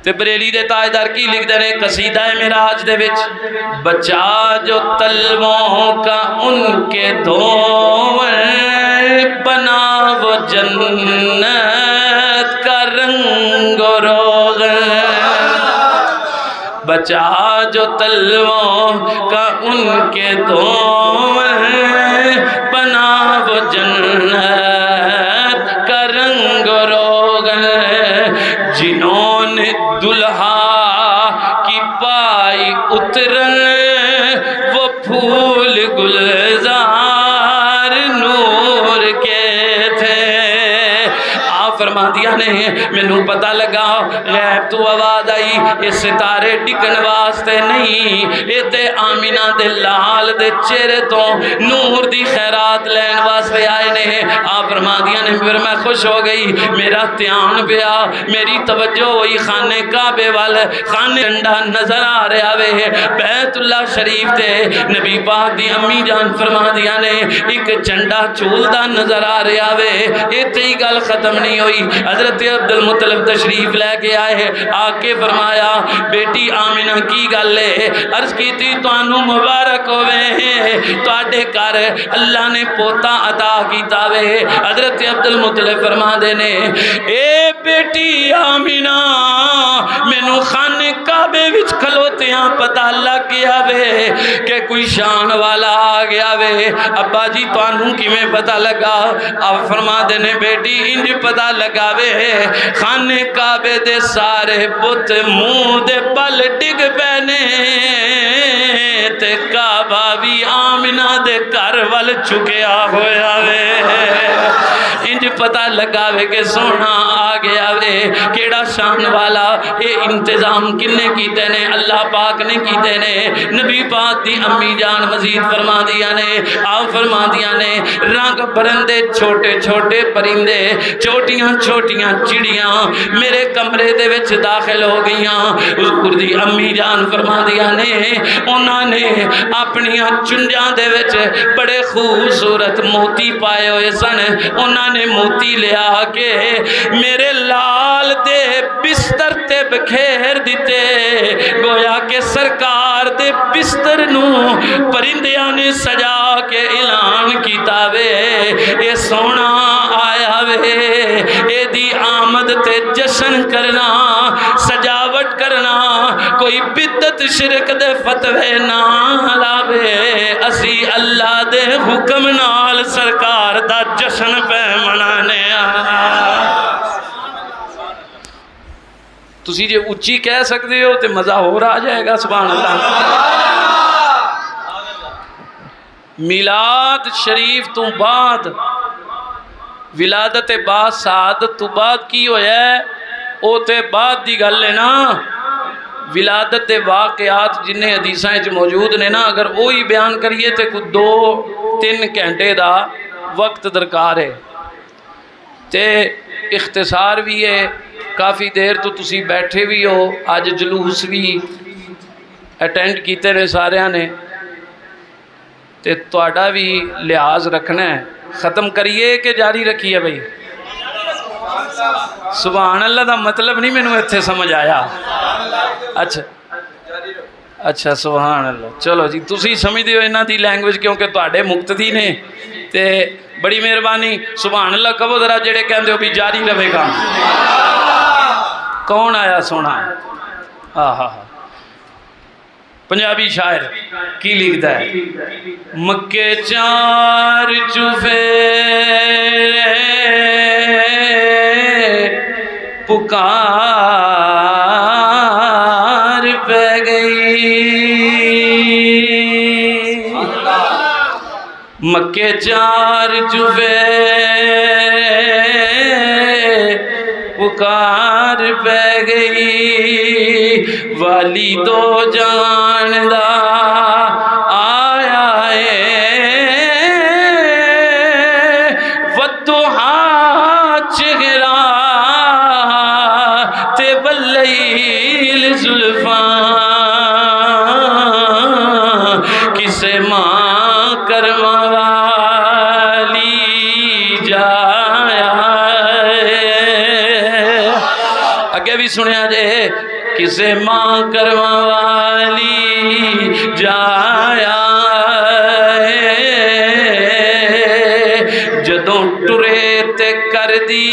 تے بریلی دے تاجدار کی لکھ دے نے قصیدہ معراج دے وچ بچا جو تلووں کا ان کے دھوون بنا وہ جنت کا رنگ و روغن، بچا جو تلووں کا ان کے دھوون بنا وہ جنت کا رنگ و روغن، جنہوں نے دلہا کی پائی اترن وہ پھول گلزار نور کے تھے۔ آپ فرما دیا نے مینوں پتہ لگا غیب تو آواز آئی یہ ستارے ڈگن واسطے نہیں، یہ تے آمینہ دے لال دے چہرے تو نور دی خیرات لین واسطے آئے نے۔ آپ فرما دیا نے پھر میں خوش ہو گئی، میرا دھیان پیا، میری توجہ ہوئی خانے کعبے وال، خانے ڈنڈا نظر آ رہا وے بیت اللہ شریف تے نبی پاک دی امی جان فرما دیا نے ایک جھنڈا چولدا نظر آ رہا وے۔ ایتھے ہی گل ختم نہیں ہوئی، حضرت عبد المطلب تشریف لے کے آئے، آ کے فرمایا بیٹی آمینہ کی گل ہے؟ عرض کی تھی تانوں مبارک ہوئے تواڈے گھر اللہ نے پوتا عطا کیتا وے۔ حضرت عبد المطلب فرما دے نے اے بیٹی آمینہ مینوں خانے کعبے وچ کھلوتیاں پتہ لگ گیا وے کہ کوئی شان والا آ گیا وے۔ ابا جی تانوں کیویں پتہ لگا؟ آپ فرما دے نے بیٹی انج پتہ لگا وے خانے کعبے دے سارے بت منہ دے پل ڈگ پینے تے کعبہ بھی آمینہ دے گھر ول چکیا ہویا وے۔ انج پتہ لگا وے کہ سونا آ گیا وے، کیڑا شان والا، اے انتظام کنے کیتے نے؟ اللہ پاک نے کیتے نے۔ نبی پاک دی امی جان مزید فرما دیا نے، آپ فرما دیا نے رنگ برندے چھوٹے چھوٹے پرندے چھوٹیاں چھوٹیاں چڑیاں میرے کمرے دے وچ داخل ہو گئیاں۔ حضور دی امی جان فرما دیا نے انہاں نے اپنیاں چنجاں دے وچ بڑے خوبصورت موتی پائے ہوئے سن، انہاں نے موتی لیا کے میرے لال دے بستر تے بکھیر دیتے، گویا کہ سرکار دے بستر نو پرندیاں نے سجا کے اعلان کیتا وے اے سونا آیا وے، اے دی آمد تے جشن کرنا، سجاوٹ کرنا، کوئی بدت شرک دے فتوے نہ لاوے، اسی اللہ دے حکم نال سرکار دا جشن پہ منانے تسی جے اچھی کہہ سکتے ہو تے مزہ ہو رہا جائے گا۔ سبحان اللہ۔ میلاد شریف تو بعد ولادت با سعادت تو بعد کی ہویا ہے او تے بعد دی گل ہے نا۔ ولادت دے واقعات جنہیں حدیثاں وچ موجود نے نا، اگر وہی بیان کریے تے کوئی 2-3 گھنٹے دا وقت درکار ہے تے اختصار بھی ہے، کافی دیر تو تسی بیٹھے بھی ہو، آج جلوس بھی اٹینڈ کیتے نے سارے نے تے تواڈا بھی لحاظ رکھنا ہے۔ ختم کریے کہ جاری رکھیے بھائی؟ سبحان اللہ دا مطلب نہیں مینوں ایتھے سمجھ آیا۔ اچھا سبحان اللہ، چلو جی تسی سمجھدے ہو انہاں دی لینگویج کیونکہ تواڈے مقتدی نے تے بڑی مہربانی۔ سبحان اللہ کہو ذرا جڑے کہندے ہو بھی جاری رہے گا۔ کون آیا سونا؟ ہاں ہاں ہاں، پنجابی شاعر کی لکھتا ہے مکے 4 چوفے پکار پہ گئی، مکے 4 چوفے پکار پہ گئی والی دو جان دا آیا ہے والضحا چہرہ تے واللیل زلفاں کسے ماں کرما والی جایا اگے بھی سنیا جے کسے ماں کرما والی جایا جدوں ٹرے تے کر دی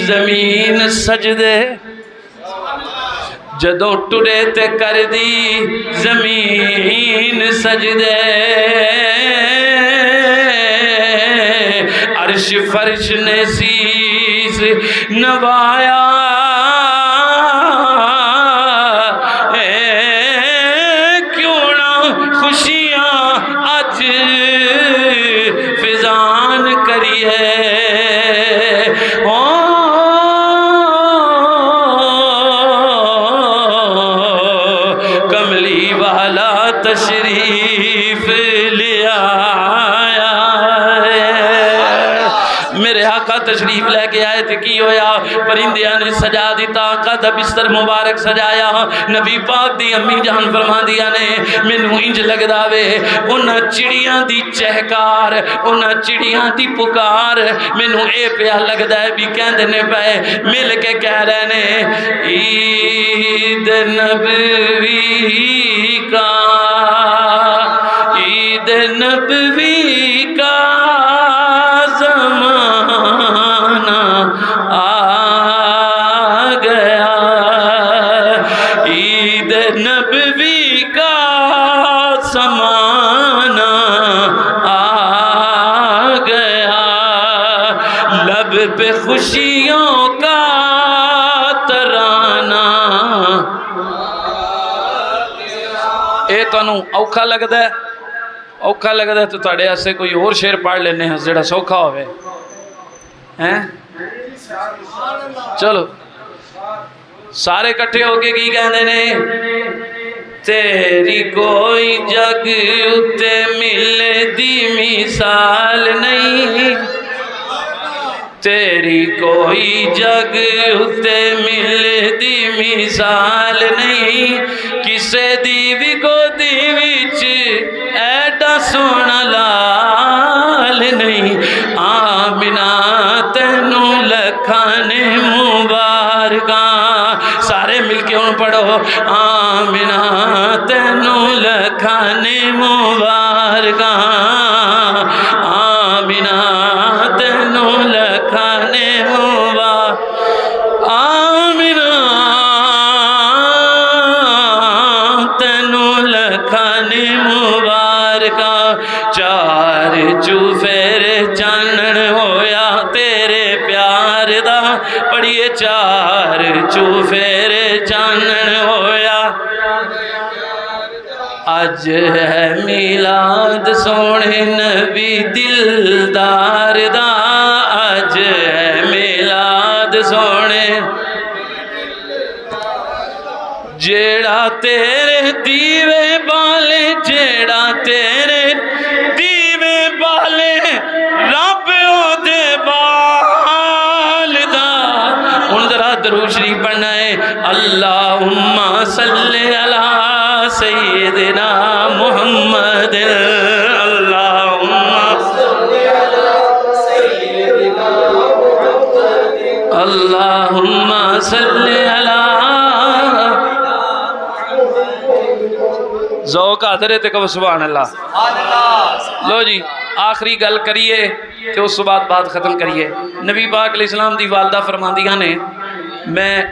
زمین سجدے جدوں ٹرے تے کر دی زمین سجدے عرش فرش نے سیس نوایا کیوں نہ خوشیاں اج فضان کریے کملی والا تشریف لیا میرے آقا تشریف لے کے آئے تھے کی ہویا پرندیاں نے سجا دیتا آقا دا بستر مبارک سجایا نبی پاک دی امی جان فرما دیا نے مینوں انج لگدا وے انہاں چڑیاں دی چہکار انہاں چڑیاں دی پکار مینوں اے پیا لگدا ہے بھی کہندے نے پے مل کے کہہ رہے نے عید نبوی کا عید نبوی کا زمانہ آ گیا عید نبوی کا زمانہ آ گیا لب پہ خوشیوں کا ترانہ اے تانوں اوکھا لگدا ہے اوکھا لگدا ہے تو تہاڈے واسطے کوئی اور شعر پڑھ لینے ہیں جڑا سوکھا ہوئے ہیں چلو سارے کٹھے ہو کے کی کہندے نے تیری کوئی جگ اتے ملے دی مثال نہیں تیری کوئی جگ اتے ملے دی مثال نہیں کسے دی بھی گودی وچ ایڈا سونا لال نہیں آمینہ تینوں لکھان مبارکاں سارے مل کے ان پڑھو آمینہ تینوں لکھان مبارکاں آمینہ تینوں لکھان مبارک آمینہ تینوں لکھان مبارکاں چار چوفیر چانن ہویا تیرے پیار دا پڑھیے چار چوفیر چانن ہویا اج ہے میلاد سونے نبی دلدار دا اج ہے میلاد سونے جیڑا تیرے دیوے بالے جیڑا تیرے دیوے بالے رب او دے بال دا ان ذرا درود شریف پڑھنا ہے اللہم صلی علی سیدنا محمد اللہم صلی علی سیدنا محمد اللہم صلی علی ذوق آدھر ہے تکو سبحان اللہ لو جی آخری گل کریے کہ اس بعد بات ختم کریے نبی پاک علیہ السلام دی والدہ فرماندیاں نے میں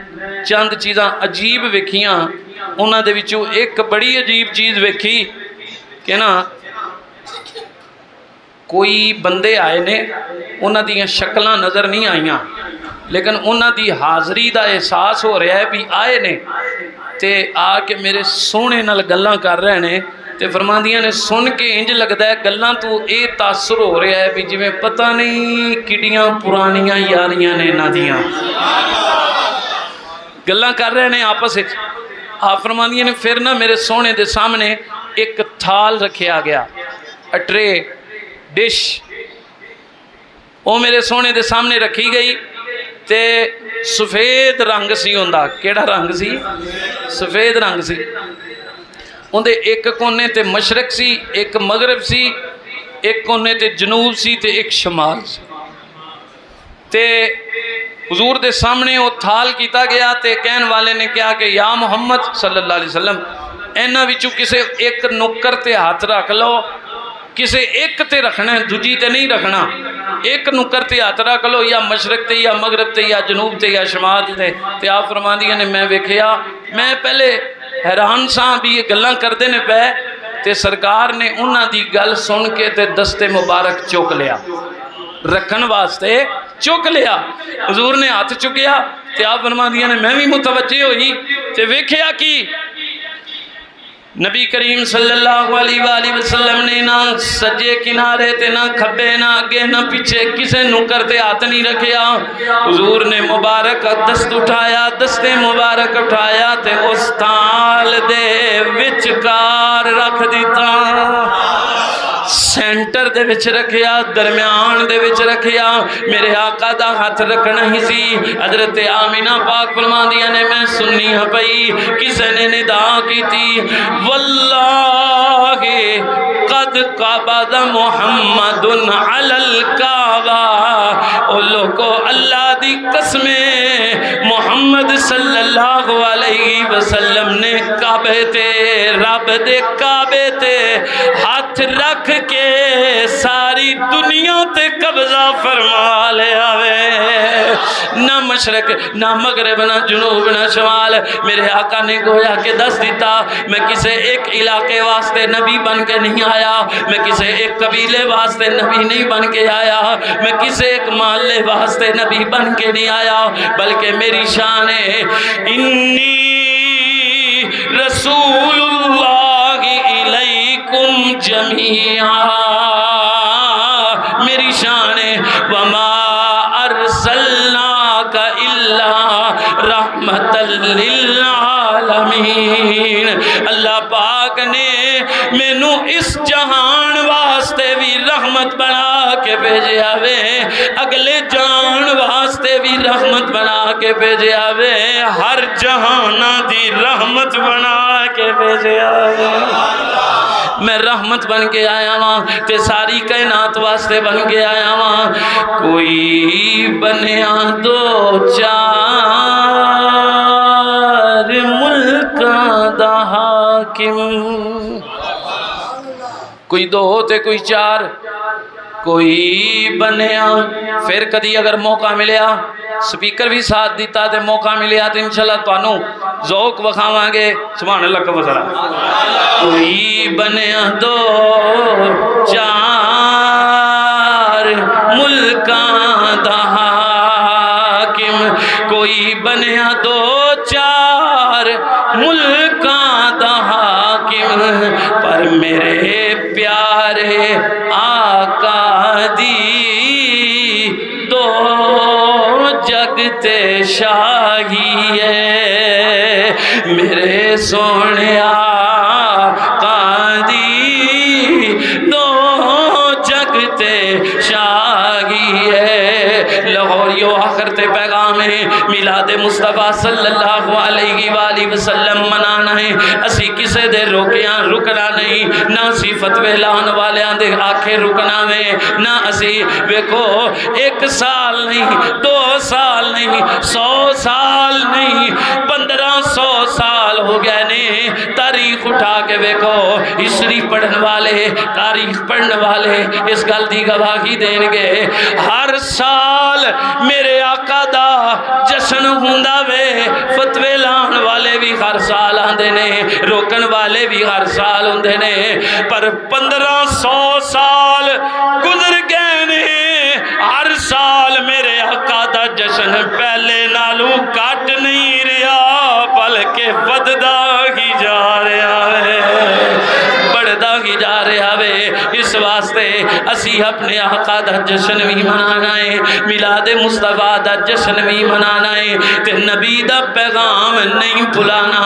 چند چیزاں عجیب ویکھیاں انہاں دے وچوں ایک بڑی عجیب چیز ویکھی کہ نا کوئی بندے آئے نے انہاں دیاں شکلاں نظر نہیں آئیاں لیکن انہاں دی حاضری دا احساس ہو رہا ہے بھی آئے نے تے آ کے میرے سونے نال گلاں کر رہے نے تے فرماندیاں نے سن کے انج لگدا ہے گلاں تو اے تاثر ہو رہا ہے بھی جویں پتہ نہیں کڈیاں پرانیاں یاریاں نے انہاں دیاں گلاں کر رہے ہیں آپس وچ. آپ فرماندیاں نے پھر نہ میرے سونے دے سامنے ایک تھال رکھیا گیا, ٹرے, ڈش, وہ میرے سونے دے سامنے رکھی گئی تے سفید رنگ سی ہوندا. کیڑا رنگ سی؟ سفید رنگ سی. اندے ایک کونے تے مشرق سی, ایک مغرب سی, ایک کونے تے جنوب سی تے ایک شمال سی. تے حضور دے سامنے وہ تھال کیتا گیا تے کہن والے نے کہا کہ یا محمد صلی اللہ علیہ وسلم اینا وچوں کسے ایک نکر تے ہاتھ رکھ لو, کسے ایک تے رکھنا ہے, دوجی تے نہیں رکھنا. ایک نکر تے ہاتھ رکھ لو, یا مشرق تے یا مغرب تے یا جنوب تے یا شمال تے. تے آپ فرماندیاں نے میں ویکھیا, میں پہلے حیران ساں بھی یہ گلاں کردے نے پے, تے سرکار نے انہاں دی گل سن کے تے دستے مبارک چوک لیا, رکھن واسطے چک لیا. حضور نے ہاتھ چکیا تے آپ فرماندیاں نے میں بھی متوجہ ہوئی تے ویکھیا کی نبی کریم صلی اللہ علیہ وآلہ وسلم نے نہ سجے کنارے تے نہ کھبے نہ اگے نہ پیچھے کسے نکر تے ہاتھ نہیں رکھیا. حضور نے مبارک دست اٹھایا, دستے مبارک اٹھایا تے اس تھال دے وچکار رکھ دیتا, سینٹر دے وچ رکھیا, درمیان دے وچ رکھیا. میرے آقا دا ہاتھ رکھنا ہی سی. حضرت آمینہ پاک فرماندیاں نے میں سننی ہاں پئی کسے نے ندا کی تھی, واللہ قد قبض محمد علی الکعبہ. او لوگو اللہ دی قسمیں محمد صلی اللہ علیہ وسلم نے کعبے تے, رب دے کعبے تے ہاتھ رکھ کے ساری دنیا تے قبضہ فرما لیا وے. نہ مشرق نہ مغرب نہ جنوب نہ شمال. میرے آقا نے گویا کہ دس دیتا میں کسے ایک علاقے واسطے نبی بن کے نہیں آیا, میں کسے ایک قبیلے واسطے نبی نہیں بن کے آیا, میں کسے ایک محلے واسطے نبی بن کے نہیں آیا, بلکہ میری شان ہے انی رسول اللہ الیکم جمیعا. میری شان ہے وما ارسلناک الا رحمت للعالمین. اللہ پاک نے مینو اس جہان واسطے بھی رحمت بنا کے بھیجیا وے, اگلے جہان واسطے بھی رحمت بنا کے بھیجیا وے, ہر جہان دی رحمت بنا کے بھیجیا وے. میں رحمت بن کے آیا ہاں تے ساری کائنات واسطے بن کے آیا ہاں. کوئی بنیا دو چار ملکاں دا حاکم, کوئی دو تے کوئی چار, کوئی بنیا. پھر کدی اگر موقع ملیا سپیکر بھی ساتھ دیتا تے موقع ملیا تو انشاءاللہ توانوں ذوق وکھاواں گے. سبحان اللہ کا ذرا. کوئی بنیا دو چار ملکاں دا حاکم, کوئی بنیا دو چار ملکاں دا حاکم, پر میرے پیارے آقا دی دو جگ تے شاہی ہے. میرے سونے آقا دی دو جگ تے شاہی ہے. لاہوریو آخر تے پیغام ہے میلاد مصطفیٰ صلی اللہ علیہ وآلہ وسلم منانا ہے. اسی کسے دے روکیاں رکنا نہیں, نہ اسی فتوے لان والیاں دے آکھے رکنا میں, نہ اسی ویکھو 1 سال نہیں 2 سال نہیں 100 سال نہیں 1500 سال ہو گئے نے. تاریخ اٹھا کے ویکھو, ہسٹری پڑھن والے تاریخ پڑھن والے اس گل دی گواہی دین گے. ہر سال میرے آقا دا جشن ہوندا وے, فتوے لان والے بھی ہر سال آندے نے, روکن والے بھی ہر سال ہوندے نے, پر 1500 سال گزر گئے نے. ہر سال میرے آقا دا جشن پہلے نالو کٹ نہیں رہا بلکہ بددا ہی جا رہا ہے, بڑھدا ہی جا رہا ہے. اس واسطے اسی اپنے آقا دا جشن بھی منانا ہے، میلاد مصطفیٰ دا جشن بھی منانا ہے، تے نبی دا پیغام نہیں بھلانا،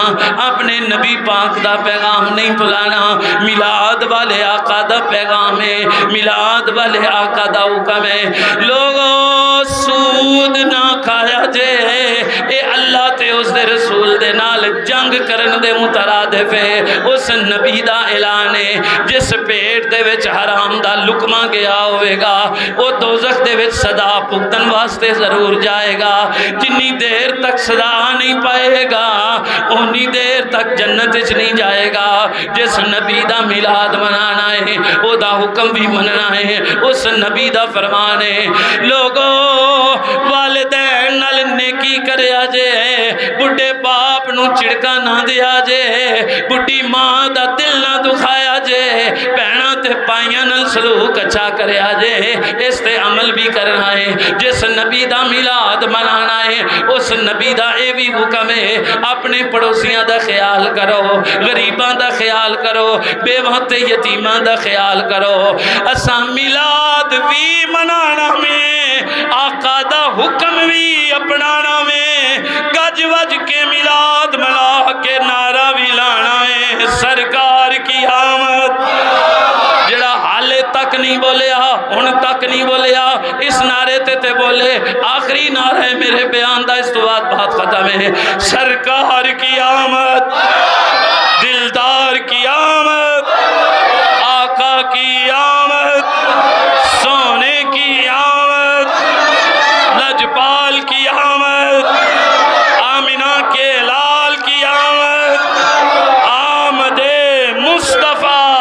اپنے نبی پاک دا پیغام نہیں بھلانا۔ میلاد والے آقا دا پیغام ہے، میلاد والے آقا دا حکم ہے۔ لوگوں سود نہ کھایا جے، اے اللہ تے اس دے رسول دے نال جنگ کرن دے مترادف ہے۔ اس نبی دا اعلان ہے جس پیٹ دے وچ حرام دا لقمہ گیا ہوئے گا وہ دوزخ دے وچ صدا پکتن واسطے ضرور جائے گا، جنی دیر تک صدا نہیں پائے گا انی دیر تک جنت وچ نہیں جائے گا۔ جس نبی دا میلاد منانا ہے او دا حکم بھی مننا ہے، اس نبی دا فرمان ہے۔ لوگوں والدین نال نیکی کریا جے، بڑھے باپ نو چڑکا نہ دیا جے، بڑھی ماں دا دل نہ دکھایا جے، بہناں تے پائیاں نال سلوک اچھا کریا جے، اس تے عمل بھی کرنا ہے۔ جس نبی دا میلاد منانا ہے اس نبی دا اے بھی حکم ہے اپنے پڑوسیاں دا خیال کرو، غریباں دا خیال کرو، بیواں تے یتیماں دا خیال کرو۔ اساں میلاد بھی منانا میں، آقا دا حکم بھی اپنانا میں، گج وج کے میلاد منا کے نعرہ بھی لانا ہے، سرکار کی آمد۔ جڑا حالے تک نہیں بولیا، ان تک نہیں بولیا، اس نعرے تے بولے، آخری نعرہ ہے میرے بیان دا، اس تو بعد بات ختم ہے۔ سرکار کی آمد، دلدار کی آمد، آقا کی آمد، سونے کی آمد، لجپال کی آمد، آمینہ کے لال کی آمد، آمد مصطفیٰ،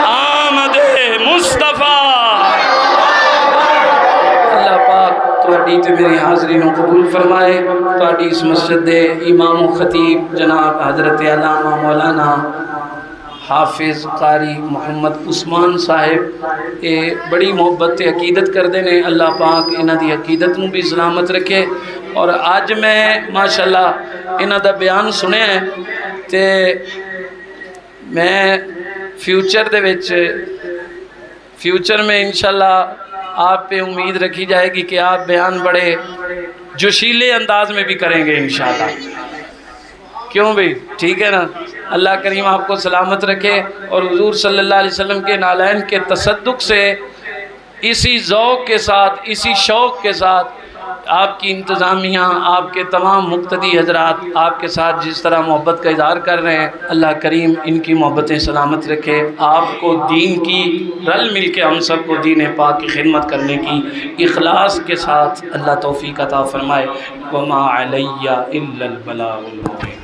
آمد مصطفیٰ۔ اللہ پاک تہاڈی تے میری حاضری نو قبول فرمائے۔ تہاڈی اس مسجد دے امام و خطیب جناب حضرت علامہ مولانا حافظ قاری محمد عثمان صاحب یہ بڑی محبت تے عقیدت کردے نے، اللہ پاک انہاں دی عقیدت نو بھی سلامت رکھے۔ اور آج میں ماشاءاللہ انہاں دا بیان سنیا ہے تے میں فیوچر میں انشاءاللہ آپ پہ امید رکھی جائے گی کہ آپ بیان بڑے جوشیلے انداز میں بھی کریں گے انشاءاللہ۔ کیوں بھئی؟ ٹھیک ہے نا؟ اللہ کریم آپ کو سلامت رکھے اور حضور صلی اللہ علیہ وسلم کے نالین کے تصدق سے اسی ذوق کے ساتھ، اسی شوق کے ساتھ آپ کی انتظامیہ، آپ کے تمام مقتدی حضرات آپ کے ساتھ جس طرح محبت کا اظہار کر رہے ہیں، اللہ کریم ان کی محبتیں سلامت رکھے۔ آپ کو دین کی رل مل کے ہم سب کو دین پاک کی خدمت کرنے کی اخلاص کے ساتھ اللہ توفیق عطا فرمائے۔ وما علیہ الا البلاغ المبین۔